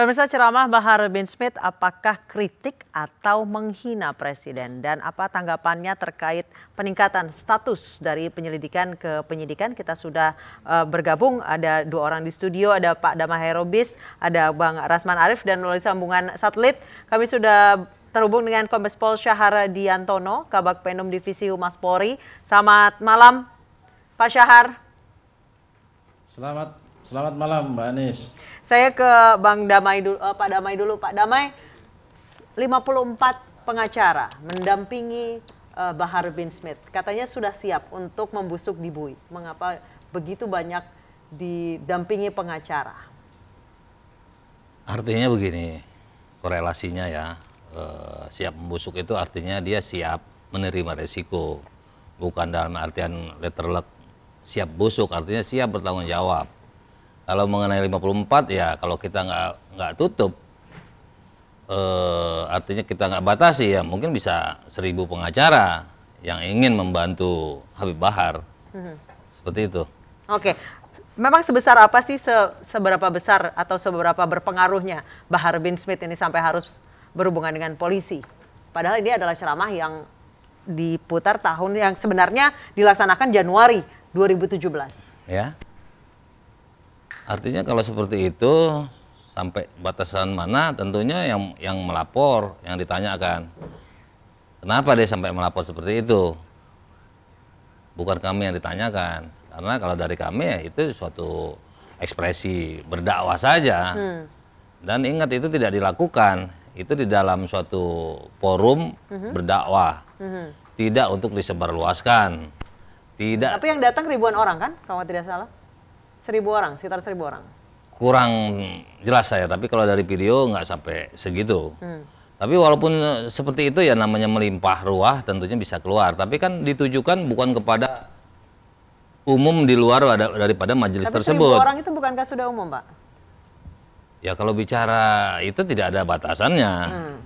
Pemirsa, ceramah Bahar bin Smith apakah kritik atau menghina presiden? Dan apa tanggapannya terkait peningkatan status dari penyelidikan ke penyidikan? Kita sudah bergabung, ada dua orang di studio, ada Pak Damai Hairobis, ada Bang Rasman Arif, dan melalui sambungan satelit kami sudah terhubung dengan Kombes Pol Syahar Diantono, Kabag Penum Divisi Humas Polri. Selamat malam, Pak Syahar. Selamat malam, Mbak Anis. Saya ke Bang Damai dulu, Pak Damai dulu. Pak Damai, 54 pengacara mendampingi Bahar bin Smith. Katanya sudah siap untuk membusuk di Bui. Mengapa begitu banyak didampingi pengacara? Artinya begini, korelasinya ya, siap membusuk itu artinya dia siap menerima resiko. Bukan dalam artian letterlek siap busuk, artinya siap bertanggung jawab. Kalau mengenai 54 ya kalau kita nggak tutup, artinya kita nggak batasi ya mungkin bisa 1000 pengacara yang ingin membantu Habib Bahar. Seperti itu. Oke, memang sebesar apa sih, seberapa besar atau seberapa berpengaruhnya Bahar bin Smith ini sampai harus berhubungan dengan polisi? Padahal ini adalah ceramah yang diputar tahun yang sebenarnya dilaksanakan Januari 2017. Ya. Artinya kalau seperti itu sampai batasan mana tentunya yang melapor, yang ditanyakan. Kenapa dia sampai melapor seperti itu? Bukan kami yang ditanyakan. Karena kalau dari kami ya itu suatu ekspresi berdakwah saja. Dan ingat itu tidak dilakukan. Itu di dalam suatu forum berdakwah. Tidak untuk disebarluaskan. Tidak. Tapi yang datang ribuan orang kan, kalau tidak salah? 1000 orang, sekitar 1000 orang. Kurang jelas saya, tapi kalau dari video nggak sampai segitu. Tapi walaupun seperti itu ya namanya melimpah ruah tentunya bisa keluar. Tapi kan ditujukan bukan kepada umum di luar daripada majelis tersebut. 1000 orang itu bukankah sudah umum, Pak? Ya kalau bicara itu tidak ada batasannya,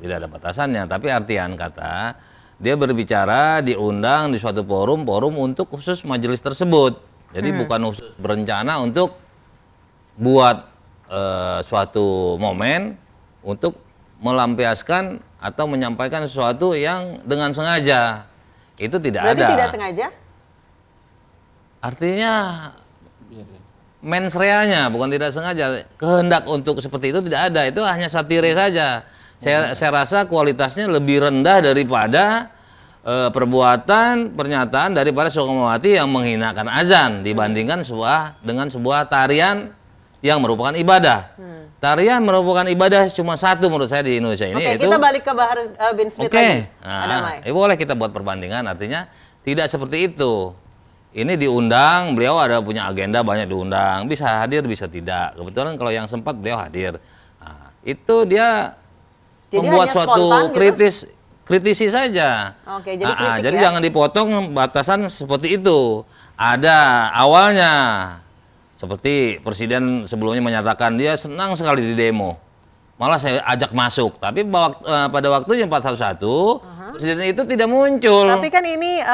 tidak ada batasannya. Tapi artian kata dia berbicara diundang di suatu forum untuk khusus majelis tersebut. Jadi bukan khusus berencana untuk buat suatu momen untuk melampiaskan atau menyampaikan sesuatu yang dengan sengaja. Itu tidak Berarti ada. Tidak sengaja? Artinya mens reanya, bukan tidak sengaja. Kehendak untuk seperti itu tidak ada. Itu hanya satire saja. Saya rasa kualitasnya lebih rendah daripada perbuatan, pernyataan daripada Soekarnowati yang menghinakan azan dibandingkan dengan sebuah tarian yang merupakan ibadah. Tarian merupakan ibadah cuma satu menurut saya di Indonesia ini. Oke, kita balik ke Bahar bin Smith lagi. Nah, boleh kita buat perbandingan, artinya tidak seperti itu. Ini diundang, beliau ada punya agenda banyak diundang, bisa hadir bisa tidak. Kebetulan kalau yang sempat beliau hadir. Nah, itu dia membuat suatu kritisi saja. Oke, jadi kritik jadi ya? jangan dipotong batasan seperti itu. Ada awalnya, seperti Presiden sebelumnya menyatakan dia senang sekali di demo. Malah saya ajak masuk. Tapi pada waktunya 411, Presiden itu tidak muncul. Tapi kan ini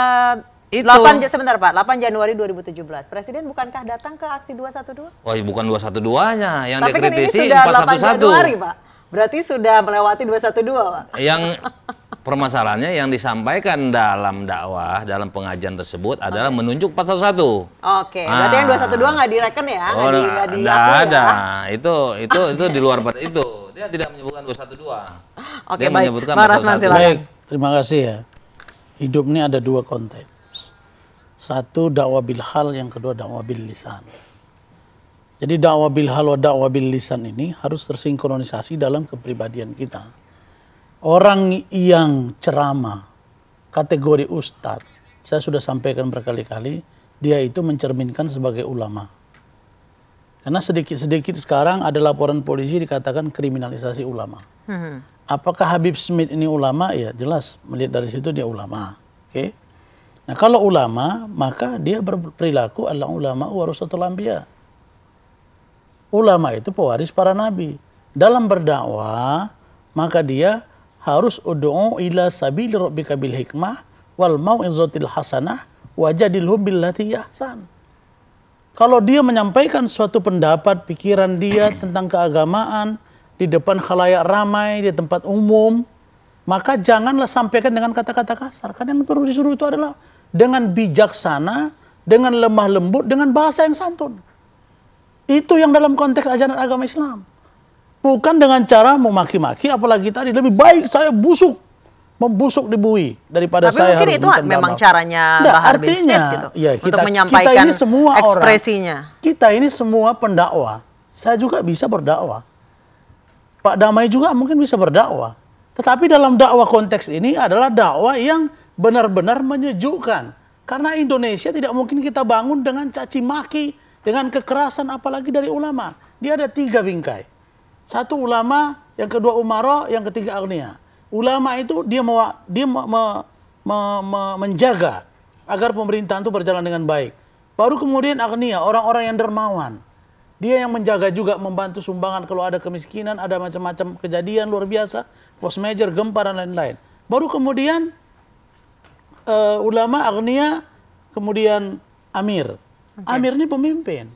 sebentar Pak, 8 Januari 2017. Presiden bukankah datang ke aksi 212? Wah, bukan 212-nya yang tapi dikritisi, kan ini sudah 8 411. Januari, Pak. Berarti sudah melewati 212, Pak. Yang permasalahannya yang disampaikan dalam dakwah, dalam pengajian tersebut adalah menunjuk 411. Oke, berarti yang 212 nggak direken ya? Nggak ada. Itu di luar pada itu. Dia tidak menyebutkan 212. Oke, dia baik. menyebutkan Pak Rasman, 411. silakan. Baik, terima kasih ya. Hidup ini ada dua konteks. Satu dakwah bil hal, yang kedua dakwah bil lisan. Jadi dakwah bil hal wa dakwah bil lisan ini harus tersinkronisasi dalam kepribadian kita. Orang yang ceramah, kategori ustadz, saya sudah sampaikan berkali-kali, dia itu mencerminkan sebagai ulama. Karena sedikit-sedikit sekarang ada laporan polisi dikatakan kriminalisasi ulama. Apakah Habib Smith ini ulama? Ya jelas, melihat dari situ dia ulama. Oke. Nah kalau ulama, maka dia berperilaku adalah ulama warasatul anbiya. Ulama itu pewaris para nabi. Dalam berdakwah, maka dia harus ud'u ila sabili rabbika bil hikmah wal mau'izatil hasanah wajadilhum billati ahsan. Kalau dia menyampaikan suatu pendapat, pikiran dia tentang keagamaan, di depan khalayak ramai, di tempat umum, maka janganlah sampaikan dengan kata-kata kasar. Kan yang perlu disuruh itu adalah dengan bijaksana, dengan lemah lembut, dengan bahasa yang santun. Itu yang dalam konteks ajaran agama Islam. Bukan dengan cara memaki-maki, apalagi tadi lebih baik saya membusuk di bui daripada Tapi saya mungkin harus itu minta memang maaf. caranya Bahar bin Smith gitu, ya, untuk menyampaikan ini semua ekspresinya. Kita ini semua pendakwah. Saya juga bisa berdakwah. Pak Damai juga mungkin bisa berdakwah. Tetapi dalam dakwah konteks ini adalah dakwah yang benar-benar menyejukkan. Karena Indonesia tidak mungkin kita bangun dengan caci maki, dengan kekerasan, apalagi dari ulama. Dia ada 3 bingkai. 1 ulama, yang kedua umara, yang ketiga agnia. Ulama itu dia menjaga agar pemerintahan itu berjalan dengan baik. Baru kemudian agnia, orang-orang yang dermawan. Dia yang menjaga juga, membantu sumbangan kalau ada kemiskinan, ada macam-macam kejadian luar biasa, force major, gempa dan lain-lain. Baru kemudian ulama, agnia, kemudian amir. Amir ini pemimpin.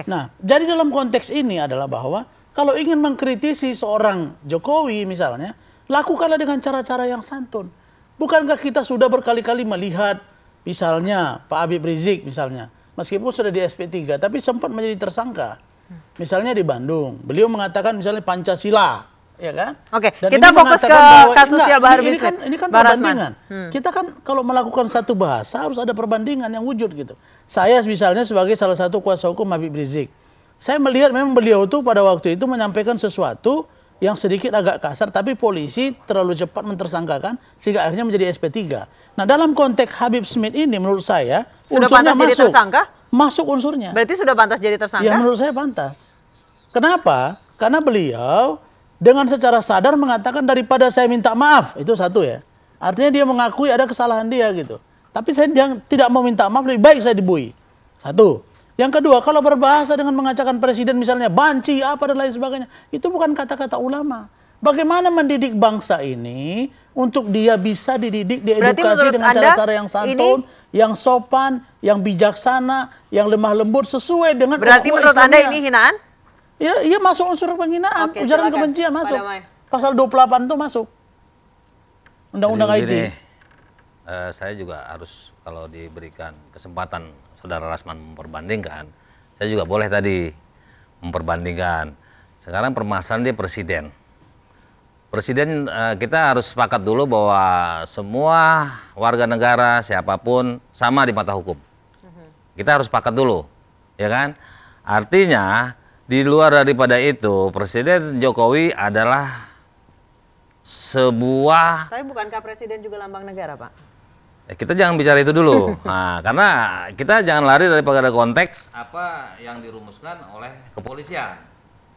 Nah, jadi dalam konteks ini adalah bahwa kalau ingin mengkritisi seorang Jokowi misalnya, lakukanlah dengan cara-cara yang santun. Bukankah kita sudah berkali-kali melihat misalnya Pak Habib Rizik misalnya, meskipun sudah di SP3 tapi sempat menjadi tersangka. Misalnya di Bandung, beliau mengatakan misalnya Pancasila, ya kan? Dan kita fokus ke kasusnya Bahar bin Smith. Ini kan perbandingan. Kita kan kalau melakukan satu bahasa harus ada perbandingan yang wujud gitu. Saya misalnya sebagai salah satu kuasa hukum Habib Rizik, saya melihat memang beliau tuh pada waktu itu menyampaikan sesuatu yang sedikit agak kasar, tapi polisi terlalu cepat mentersangkakan sehingga akhirnya menjadi SP3. Nah, dalam konteks Habib Smith ini menurut saya sudah pantas jadi tersangka? Masuk unsurnya. Berarti sudah pantas jadi tersangka? Ya menurut saya pantas. Kenapa? Karena beliau dengan secara sadar mengatakan daripada saya minta maaf, itu satu ya. Artinya dia mengakui ada kesalahan dia gitu. Tapi saya tidak mau minta maaf, lebih baik saya dibui. Satu. Yang kedua, kalau berbahasa dengan mengacaukan presiden misalnya banci apa dan lain sebagainya, itu bukan kata-kata ulama. Bagaimana mendidik bangsa ini untuk dia bisa dididik, diedukasi dengan cara-cara yang santun, yang sopan, yang bijaksana, yang lemah lembut sesuai dengan Berarti menurut Anda ini hinaan? Iya masuk unsur penghinaan, ujaran kebencian masuk. Pasal 28 itu masuk. Undang-undang IT. Saya juga harus kalau diberikan kesempatan Saudara Rasman memperbandingkan, saya juga boleh tadi memperbandingkan. Sekarang permasalahan dia presiden. Presiden kita harus sepakat dulu bahwa semua warga negara siapapun sama di mata hukum. Kita harus sepakat dulu, ya kan? Artinya di luar daripada itu, Presiden Jokowi adalah sebuah... Tapi bukankah Presiden juga lambang negara, Pak? Kita jangan bicara itu dulu. Nah, karena kita jangan lari daripada konteks apa yang dirumuskan oleh kepolisian,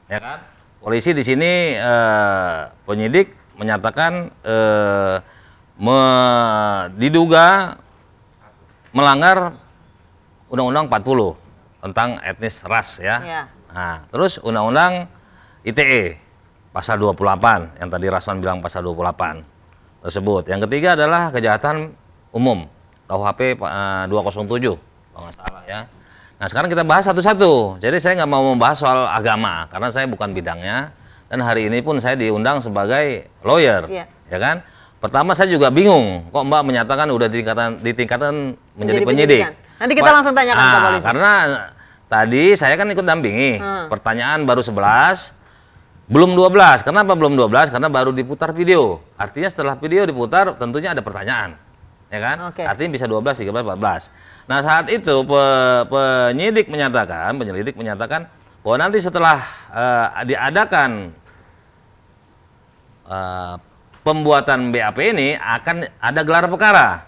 ya kan? Polisi di sini penyidik menyatakan diduga melanggar Undang-Undang 40 tentang etnis ras ya. Nah, terus Undang-Undang ITE pasal 28 yang tadi Rasman bilang pasal 28 tersebut. Yang ketiga adalah kejahatan umum KUHP 207 kalau nggak salah ya. Nah sekarang kita bahas satu-satu. Jadi saya nggak mau membahas soal agama karena saya bukan bidangnya dan hari ini pun saya diundang sebagai lawyer, ya kan. Pertama saya juga bingung kok Mbak menyatakan udah ditingkatkan menjadi penyidik. Nanti kita langsung tanyakan ke polisi. Karena tadi saya kan ikut dampingi. Pertanyaan baru 11, belum 12. Kenapa belum 12? Karena baru diputar video. Artinya setelah video diputar tentunya ada pertanyaan. Ya kan? Artinya bisa 12, 13, 14. Nah saat itu penyelidik menyatakan bahwa nanti setelah diadakan pembuatan BAP ini akan ada gelar perkara,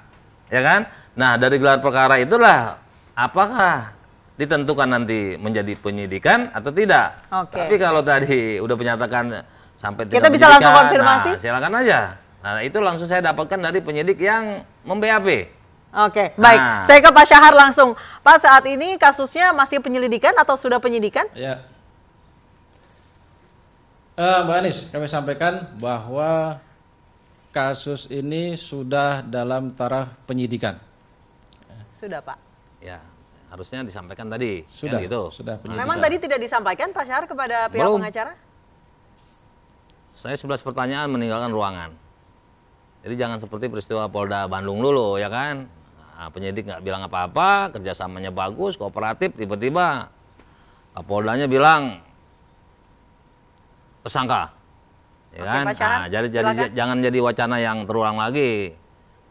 ya kan? Nah dari gelar perkara itulah apakah ditentukan nanti menjadi penyidikan atau tidak. Tapi kalau tadi udah menyatakan sampai kita bisa langsung konfirmasi. Nah, silakan aja. Nah itu langsung saya dapatkan dari penyidik yang mem-BAP. Baik. Saya ke Pak Syahar langsung. Pak, saat ini kasusnya masih penyelidikan atau sudah penyidikan? Ya. Mbak Anies, kami sampaikan bahwa kasus ini sudah dalam taraf penyidikan. Sudah, Pak. Ya, harusnya disampaikan tadi. Sudah, gitu. Sudah penyidikan. Memang tadi tidak disampaikan Pak Syahar kepada pihak pengacara? saya 11 pertanyaan meninggalkan ruangan. Jadi jangan seperti peristiwa Polda Bandung dulu, ya kan? Nah, penyidik nggak bilang apa-apa, kerjasamanya bagus, kooperatif, tiba-tiba Kapoldanya bilang tersangka, ya Oke, kan? Pak Syahar, Nah, jadi jangan jadi wacana yang terulang lagi,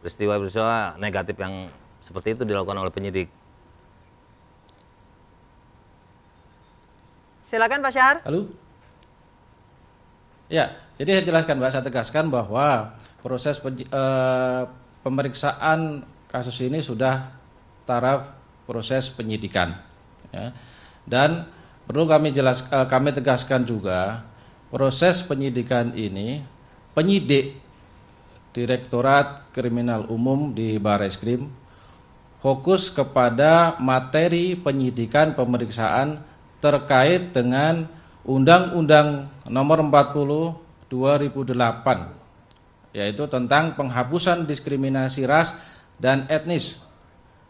peristiwa-peristiwa negatif yang seperti itu dilakukan oleh penyidik. Silakan Pak Syahar. Halo? Ya, jadi saya jelaskan Mbak, saya tegaskan bahwa proses pemeriksaan kasus ini sudah taraf proses penyidikan. Ya. Dan perlu kami tegaskan juga, proses penyidikan ini penyidik Direktorat Kriminal Umum di Barreskrim fokus kepada materi penyidikan pemeriksaan terkait dengan Undang-Undang Nomor 40 2008, yaitu tentang penghapusan diskriminasi ras dan etnis,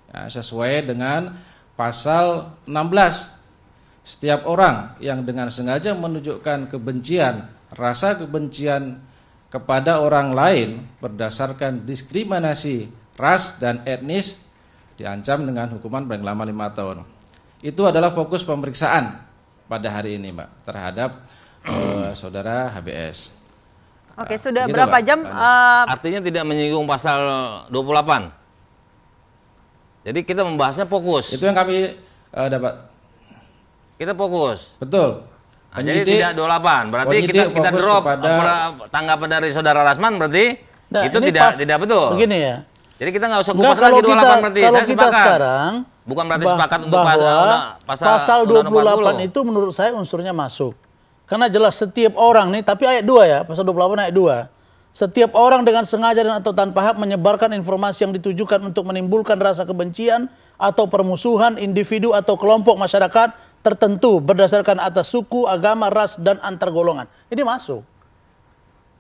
ya, sesuai dengan pasal 16. Setiap orang yang dengan sengaja menunjukkan kebencian, rasa kebencian kepada orang lain berdasarkan diskriminasi ras dan etnis diancam dengan hukuman paling lama 5 tahun. Itu adalah fokus pemeriksaan pada hari ini, Mbak, terhadap saudara HBS. Oke, sudah begitu, berapa Mbak, jam? Artinya tidak menyinggung pasal 28. Jadi kita membahasnya fokus. Itu yang kami dapat. Kita fokus. Betul. Nah, jadi tidak 28. Berarti kita drop tanggapan dari saudara Rasman berarti Nah, itu ini tidak betul. Begini ya. Jadi kita nggak usah Enggak, kupas lagi 28 berarti. kalau Saya kita sepakat. sekarang Bukan berarti sepakat untuk pasal 28 itu menurut saya unsurnya masuk. Karena jelas setiap orang nih, tapi ayat 2 ya, pasal 28 ayat 2. Setiap orang dengan sengaja dan atau tanpa hak menyebarkan informasi yang ditujukan untuk menimbulkan rasa kebencian atau permusuhan individu atau kelompok masyarakat tertentu berdasarkan atas suku, agama, ras, dan antar golongan. Ini masuk.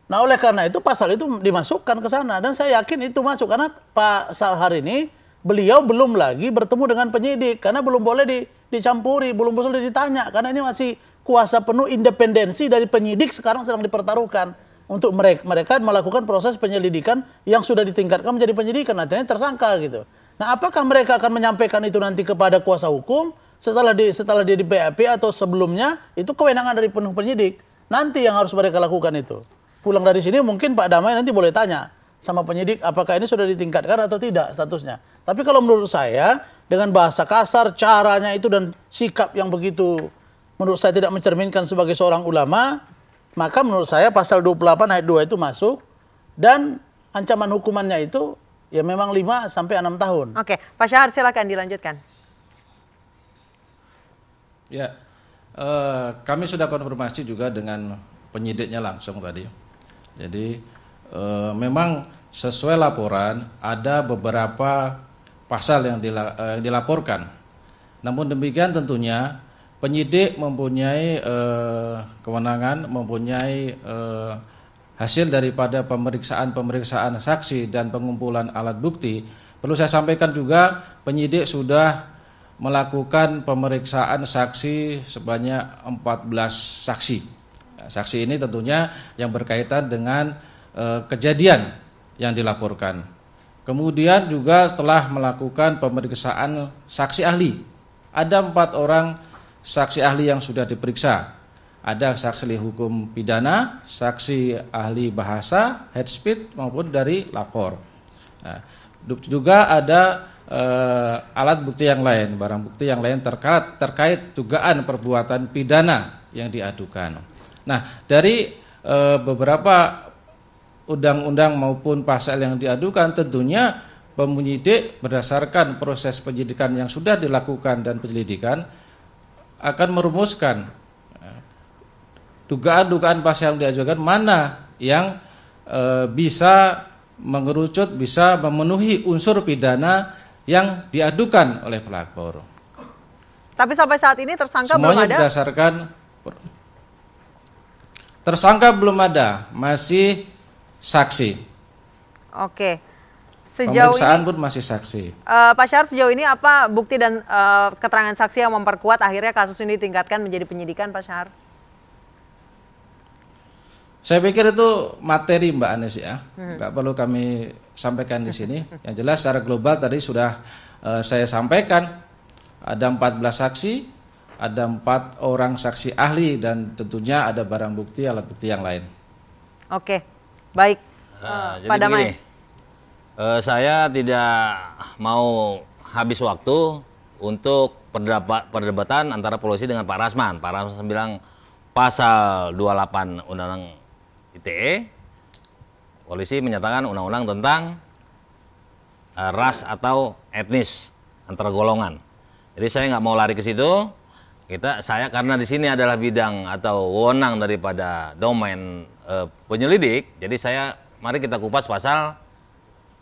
Nah, oleh karena itu pasal itu dimasukkan ke sana. Dan saya yakin itu masuk. Karena Pak Syahar ini, beliau belum lagi bertemu dengan penyidik. Karena belum boleh dicampuri, belum boleh ditanya. Karena ini masih kuasa penuh independensi dari penyidik sekarang sedang dipertaruhkan. Untuk mereka melakukan proses penyelidikan yang sudah ditingkatkan menjadi penyidikan. Nantinya tersangka gitu. Nah, apakah mereka akan menyampaikan itu nanti kepada kuasa hukum setelah dia di BAP atau sebelumnya? Itu kewenangan dari penuh penyidik. Nanti yang harus mereka lakukan itu. Pulang dari sini mungkin Pak Damai nanti boleh tanya sama penyidik apakah ini sudah ditingkatkan atau tidak statusnya. Tapi kalau menurut saya dengan bahasa kasar, caranya itu dan sikap yang begitu menurut saya tidak mencerminkan sebagai seorang ulama, maka menurut saya pasal 28 ayat 2 itu masuk dan ancaman hukumannya itu ya memang 5 sampai 6 tahun. Oke, Pak Syahar silakan dilanjutkan. Ya, kami sudah konfirmasi juga dengan penyidiknya langsung tadi. Jadi memang sesuai laporan ada beberapa pasal yang dilaporkan. Namun demikian tentunya penyidik mempunyai kewenangan, mempunyai hasil daripada pemeriksaan saksi dan pengumpulan alat bukti. Perlu saya sampaikan juga penyidik sudah melakukan pemeriksaan saksi sebanyak 14 saksi. Saksi ini tentunya yang berkaitan dengan kejadian yang dilaporkan. Kemudian juga telah melakukan pemeriksaan saksi ahli. Ada 4 orang saksi ahli yang sudah diperiksa. Ada saksi ahli hukum pidana, saksi ahli bahasa, head speech maupun dari lapor. Nah, juga ada alat bukti yang lain, barang bukti yang lain terkait dugaan perbuatan pidana yang diadukan. Nah, dari beberapa undang-undang maupun pasal yang diadukan tentunya penyidik berdasarkan proses penyidikan yang sudah dilakukan dan penyelidikan akan merumuskan dugaan-dugaan pasal yang diajukan mana yang bisa mengerucut, bisa memenuhi unsur pidana yang diadukan oleh pelapor. Tapi sampai saat ini tersangka semuanya belum ada? Berdasarkan tersangka belum ada, masih saksi. Oke. Sejauh Pemeriksaan ini, pun masih saksi. Pak Syahar, sejauh ini apa bukti dan keterangan saksi yang memperkuat akhirnya kasus ini ditingkatkan menjadi penyidikan, Pak Syahar? Saya pikir itu materi Mbak Anies ya, nggak perlu kami sampaikan di sini. Yang jelas secara global tadi sudah saya sampaikan, ada 14 saksi, ada 4 orang saksi ahli, dan tentunya ada barang bukti, alat bukti yang lain. Oke, baik. Jadi Pak Damai. begini, saya tidak mau habis waktu untuk perdebatan antara polisi dengan Pak Rasman. Pak Rasman bilang pasal 28 Undang-Undang ITE, polisi menyatakan undang-undang tentang ras atau etnis antara golongan. Jadi saya nggak mau lari ke situ. Saya karena di sini adalah bidang atau wewenang daripada domain penyelidik. Jadi mari kita kupas pasal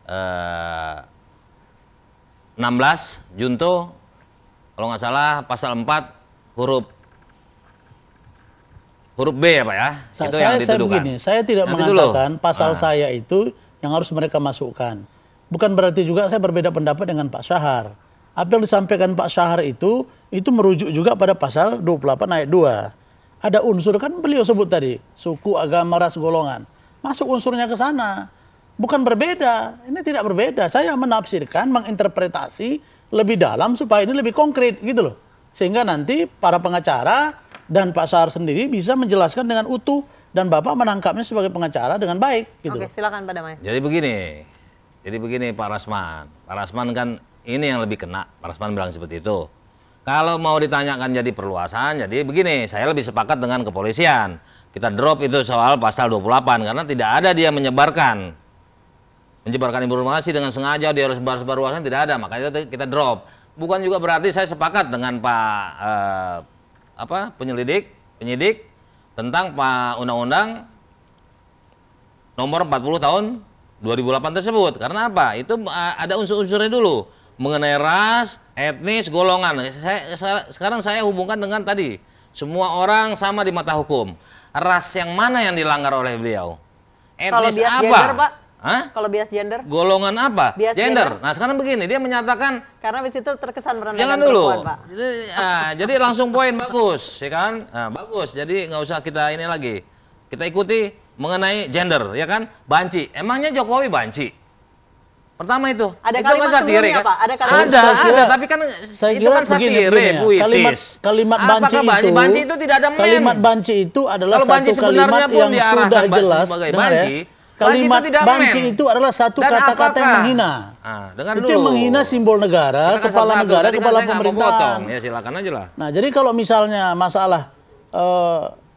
16 junto, kalau nggak salah pasal 4 huruf B ya Pak ya, itu yang dituduhkan. Begini, saya tidak mengatakan pasal saya itu yang harus mereka masukkan. Bukan berarti juga saya berbeda pendapat dengan Pak Syahar. Apa yang disampaikan Pak Syahar itu merujuk juga pada pasal 28 ayat 2. Ada unsur, kan beliau sebut tadi, suku, agama, ras, golongan. Masuk unsurnya ke sana. Bukan berbeda, ini tidak berbeda. Saya menafsirkan, menginterpretasi lebih dalam supaya ini lebih konkret gitu loh. Sehingga nanti para pengacara dan Pak Syahar sendiri bisa menjelaskan dengan utuh dan Bapak menangkapnya sebagai pengacara dengan baik gitu. Oke, silakan Pak Damai. Jadi begini Pak Rasman. Pak Rasman kan ini yang lebih kena. Pak Rasman bilang seperti itu. Kalau mau ditanyakan jadi perluasan, jadi begini, saya lebih sepakat dengan kepolisian. Kita drop itu soal pasal 28 karena tidak ada dia menyebarkan informasi dengan sengaja dia harus sebar luasan, tidak ada. Makanya kita drop. Bukan juga berarti saya sepakat dengan Pak penyidik tentang Undang-Undang nomor 40 tahun 2008 tersebut. Karena apa? Itu ada unsur-unsurnya dulu mengenai ras, etnis, golongan. Sekarang saya hubungkan dengan tadi, semua orang sama di mata hukum. Ras yang mana yang dilanggar oleh beliau? Etnis Kalau bias apa? gender, Pak? Hah? Kalau bias gender? Golongan apa? Bias Gender. gender. Nah sekarang begini, dia menyatakan Karena di situ terkesan merendahkan jangan dulu. perempuan, Pak. Jadi langsung poin bagus, ya kan? Nah, bagus. Jadi nggak usah kita ini lagi. Kita ikuti mengenai gender, ya kan? Banci. Emangnya Jokowi banci? Pertama itu. Ada itu kalimat kan satire, sebelumnya, kan? Pak? Ada kalimat Ada, tapi kan saya itu kira kan satire, begini ya. puitis. Kalimat banci Apakah itu, banci itu tidak ada mem. Kalimat banci itu adalah Kalau banci satu kalimat sebenarnya pun yang sudah diarahkan jelas. sebagai Dengar banci, ya. Kalimat banci itu tidak banci mem. itu adalah satu Dan kata-kata yang apakah? menghina. Dengar Itu dulu. yang menghina simbol negara, Kita kan kepala satu-satu. negara, Tadi kan kepala saya nggak mau pemerintahan. potong. Ya silakan aja lah. Nah, jadi kalau misalnya masalah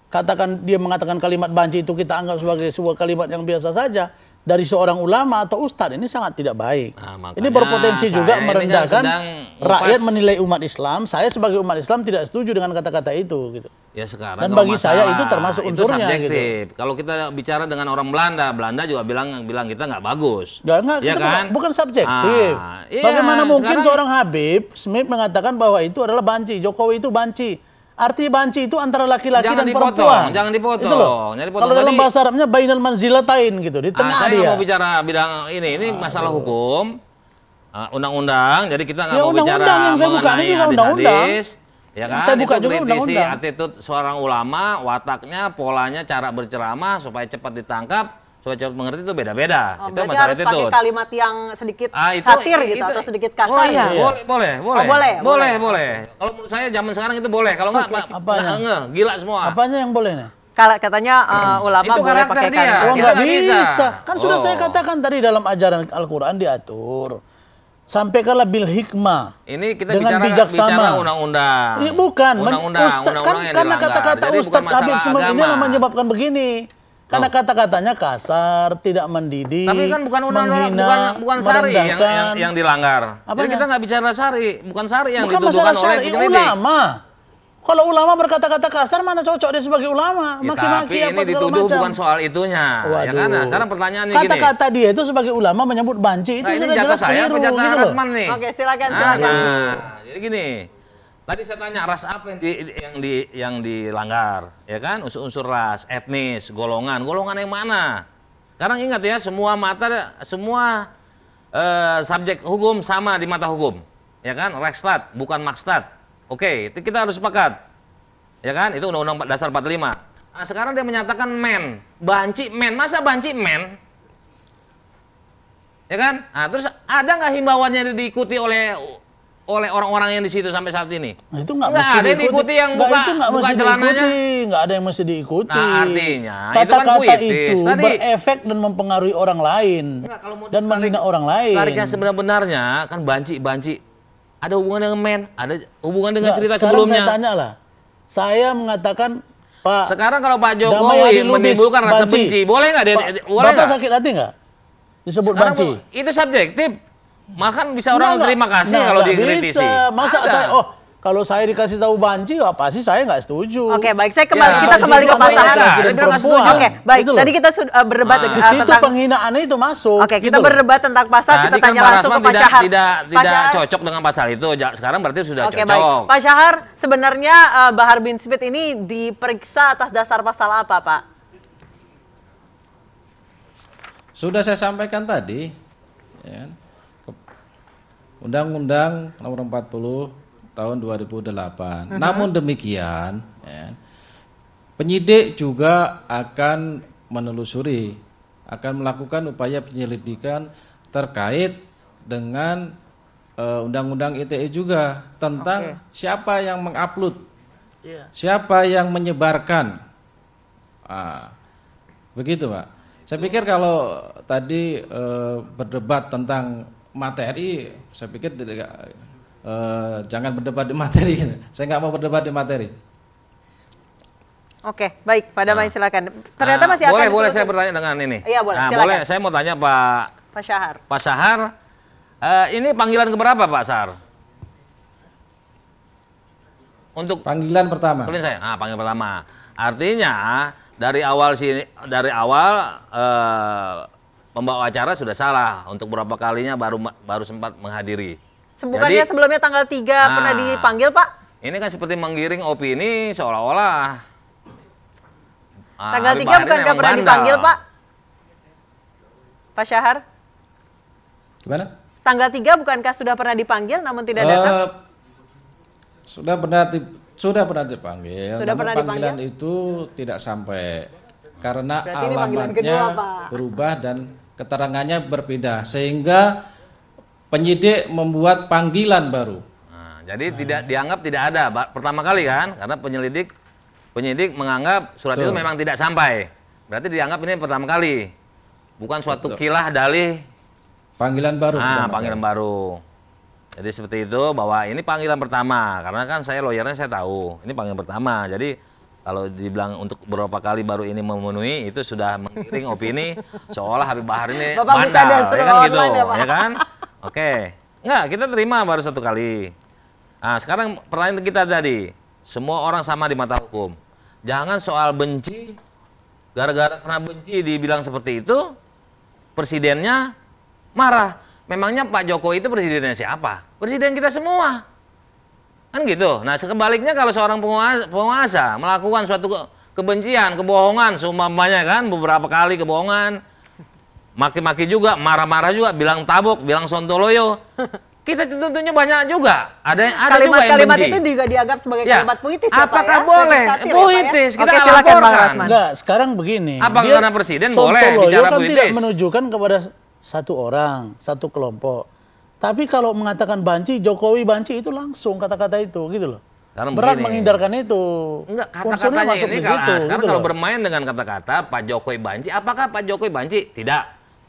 katakan dia mengatakan kalimat banci itu kita anggap sebagai sebuah kalimat yang biasa saja dari seorang ulama atau ustadz, ini sangat tidak baik. Nah, Ini makanya berpotensi juga saya ini kan merendahkan sedang rakyat ngupas. menilai umat Islam. Saya sebagai umat Islam tidak setuju dengan kata-kata itu gitu. Ya sekarang Dan kalau bagi saya itu termasuk unsurnya, itu subjektif. Kalau kita bicara dengan orang Belanda juga bilang kita nggak bagus. Enggak, Ya kita kan? bukan subjektif. Iya, Bagaimana mungkin sekarang- seorang Habib Smith mengatakan bahwa itu adalah banci, Jokowi itu banci. Arti banci itu antara laki-laki Jangan dan dipotong, perempuan. jangan dipotong, Itu loh. jangan dipotong. Kalau dalam Tadi- bahasa Arabnya bainal manzilatain gitu, di tengah saya dia. nggak mau bicara bidang ini masalah hukum, undang-undang. Jadi kita nggak Ya, mau bicara undang-undang yang saya buka ini mengenai juga undang-undang. hadis-hadis. Ya kan? Saya buka Itu juga kritisi undang-undang. attitude seorang ulama, wataknya, polanya, cara berceramah supaya cepat ditangkap, supaya cepat mengerti itu beda-beda. Oh, Itu berarti masalah harus pakai attitude. kalimat yang sedikit Itu- satir gitu itu- atau sedikit kasar. Oh iya, gitu. boleh. boleh. Kalau menurut saya zaman sekarang itu boleh. Kalau nggak, Apanya? gila semua. Apanya yang boleh nih? Kalau katanya ulama Itu boleh karakter pakai dia. kalimat. Oh, kita nggak nggak bisa. bisa. Kan sudah saya Oh. katakan tadi dalam ajaran Al-Quran diatur. Sampaikanlah bil hikmah. Ini kita Dengan bicara bijaksana. undang-undang. Iya bukan, Undang-undang kan yang karena dilanggar. kata-kata Jadi bukan Ustadz Habib masalah Smith ini agama. yang menyebabkan begini. Karena kata-katanya kasar, tidak mendidik, Tapi kan bukan undang-undang, menghina, bukan syari merendahkan. yang dilanggar. Jadi Apanya? kita nggak bicara syari, bukan syari yang Bukan dituduhkan masalah oleh syari, penyelidik. ulama. Kalau ulama berkata-kata kasar, mana cocok dia sebagai ulama? Ya, Maki-maki tapi apa ini segala dituduh macam. bukan soal itunya. Ya kan? Nah, sekarang pertanyaannya gini. Kata-kata dia itu sebagai ulama menyebut banci itu Nah, ini sudah jatah jelas saya keliru apa jatah gitu loh. Rasman nih? Oke, silakan. Jadi gini. Tadi saya tanya ras apa yang dilanggar, ya kan? Unsur-unsur ras, etnis, golongan yang mana? Sekarang ingat ya, semua subjek hukum sama di mata hukum, ya kan? Rechtsstaat bukan Marktstaat. Oke, itu kita harus sepakat, ya kan? Itu Undang-Undang Dasar 45. Nah, sekarang dia menyatakan men, banci men, masa banci men? Ya kan? Nah, terus ada nggak himbauannya diikuti oleh orang-orang yang di situ sampai saat ini? Nah, itu nggak mesti ada yang diikuti yang buka celananya. Nggak ada yang mesti diikuti. Nah, artinya kata-kata itu, itu berefek dan mempengaruhi orang lain dan menghina orang lain. Tariknya sebenarnya kan banci ada hubungan dengan men, ada hubungan dengan cerita sekarang sebelumnya. Saya tanya lah, saya mengatakan Pak. Sekarang kalau Pak Jokowi menimbulkan rasa benci, boleh nggak? Boleh Bapak sakit hati nggak? Disebut sekarang banci. Itu subjektif. Makan bisa orang terima kasih kalau dikritisi. Bisa. Masa saya kalau saya dikasih tahu banci, pasti saya nggak setuju. Oke, baik, kita kembali ke Pak Sahar. Oke, baik. Tadi kita sudah berdebat di situ tentang penghinaannya itu masuk. Oke, kita berdebat tentang pasal, kita tanya langsung ke Pak Syahar. Tidak cocok dengan pasal itu. Sekarang berarti sudah cocok. Baik. Pak Syahar, sebenarnya Bahar bin Smith ini diperiksa atas dasar pasal apa, Pak? Sudah saya sampaikan tadi, ya, Undang-Undang Nomor 40 Tahun 2008. Namun demikian, ya, penyidik juga akan menelusuri, akan melakukan upaya penyelidikan terkait dengan Undang-Undang ITE juga tentang siapa yang mengupload, siapa yang menyebarkan. Begitu, Pak. Saya pikir kalau tadi berdebat tentang materi, saya pikir jangan berdebat di materi. Saya nggak mau berdebat di materi. Oke, baik, Pak Damai silakan. Ternyata masih akan boleh saya bertanya dengan ini. Iya, boleh. Silakan. Boleh. Saya mau tanya Pak Syahar. Pak Syahar, ini panggilan keberapa Pak Syahar? Untuk panggilan pertama. Saya. Panggilan pertama. Artinya dari awal pembawa acara sudah salah untuk beberapa kalinya baru sempat menghadiri. Bukannya sebelumnya tanggal 3 pernah dipanggil, Pak? Ini kan seperti menggiring opini seolah-olah tanggal 3 bukankah pernah dipanggil, Pak? Pak Syahar? Gimana? Tanggal 3 bukankah sudah pernah dipanggil namun tidak datang? Sudah pernah dipanggil. Sudah pernah panggilan itu tidak sampai karena alamatnya berubah dan keterangannya berbeda sehingga penyidik membuat panggilan baru. Jadi dianggap tidak ada pertama kali kan, karena penyidik menganggap surat itu memang tidak sampai. Berarti dianggap ini pertama kali, bukan suatu kilah dalih. Panggilan baru. Panggilan baru. Jadi seperti itu, bahwa ini panggilan pertama, karena kan saya lawyernya, saya tahu ini panggilan pertama. Jadi kalau dibilang untuk beberapa kali baru ini memenuhi, itu sudah menggiring opini seolah Habib Bahar ini bandal, ya kan gitu, ya kan? Oke, enggak, kita terima baru satu kali. Nah, sekarang pertanyaan kita tadi, semua orang sama di mata hukum. Jangan soal benci, gara-gara karena benci dibilang seperti itu, presidennya marah. Memangnya Pak Jokowi itu presidennya siapa? Presiden kita semua. Kan gitu. Nah, sebaliknya kalau seorang penguasa melakukan suatu kebencian, kebohongan, seumpamanya kan beberapa kali kebohongan, maki-maki juga, marah-marah juga, bilang tabok, bilang sontoloyo. Kita tentunya banyak juga. Ada juga yang kalimat benci. itu juga dianggap sebagai kalimat puitis ya, Pak, apakah ya? boleh? Puitis. Kita silakan, Bang laporkan. Rasman. Enggak, sekarang begini. Apakah karena presiden boleh bicara kan puitis? tidak menunjukkan kepada satu orang, satu kelompok. Tapi kalau mengatakan banci, Jokowi banci itu langsung kata-kata itu, gitu loh. Karena berat begini, menghindarkan itu. Enggak, kata-katanya masuk ini di situ, sekarang gitu kalau loh. bermain dengan kata-kata Pak Jokowi banci, apakah Pak Jokowi banci? Tidak.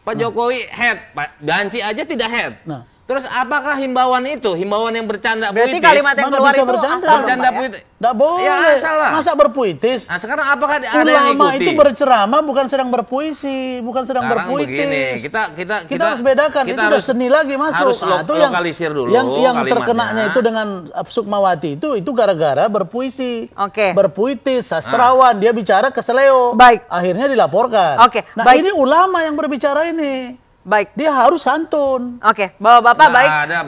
Pak Jokowi head, Pak banci aja tidak head. Nah, terus apakah himbauan itu, himbauan yang bercanda Berarti puitis? kalimat yang Mana keluar bisa itu bercanda? asal, Bercanda Pak, ya? puitis. nggak boleh. Ya, asal lah. Masa berpuitis? Nah, sekarang apakah ada yang Ulama ikuti? itu berceramah bukan sedang berpuisi, bukan sedang Sekarang berpuitis. begini, kita harus bedakan. Itu udah seni lagi masuk. harus itu lokalisir dulu yang kalimatnya. terkenanya itu dengan Sukmawati itu gara-gara berpuisi. Oke. Berpuitis, sastrawan, dia bicara ke seleo. Baik. Akhirnya dilaporkan. Oke, Nah, baik. ini ulama yang berbicara ini. Baik. Dia harus santun. Oke, Bapak-bapak baik. Ada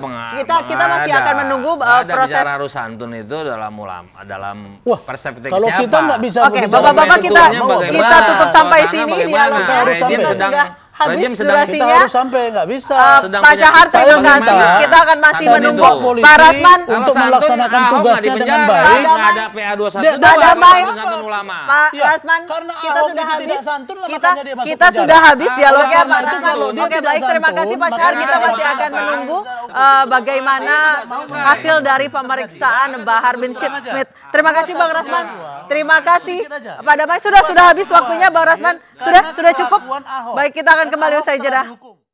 Kita masih akan menunggu proses. bicara harus santun itu dalam Wah, perspektif kalau siapa? kita nggak bisa Oke, berbicara Bapak-bapak santun, kita mau bagaimana? kita tutup sampai Suasana sini bagaimana? dialognya. Rejim Kita sedang sudah habis Rejim sedang- Kita durasinya. harus sampai, nggak bisa. Sedang Pak punya Syahar, sistem terima bagaimana? kasih. Kita akan masih Santun menunggu. itu. Polisi Pak Rasman, untuk Kalau santun, melaksanakan Ahok tugasnya nggak dengan dipenjara, baik. nggak ada PA212, Dia- Pak Damai, Santun ulama. Pak Iya, Rasman, karena kita Ahok sudah itu habis. tidak santun lah, Kita makanya dia masuk kita penjara. sudah habis dialognya Karena Pak itu Rasman. kalau dia Oke, tidak baik, terima santun, kasih Pak maka Syahar. dia Kita tidak masih akan apa-apa. menunggu bagaimana hasil dari pemeriksaan Bahar bin Smith. Terima kasih Bang Rasman. Terima kasih Pak Damai. Sudah habis waktunya Bang Rasman. Sudah cukup. Baik, kita akan kembali usai jeda.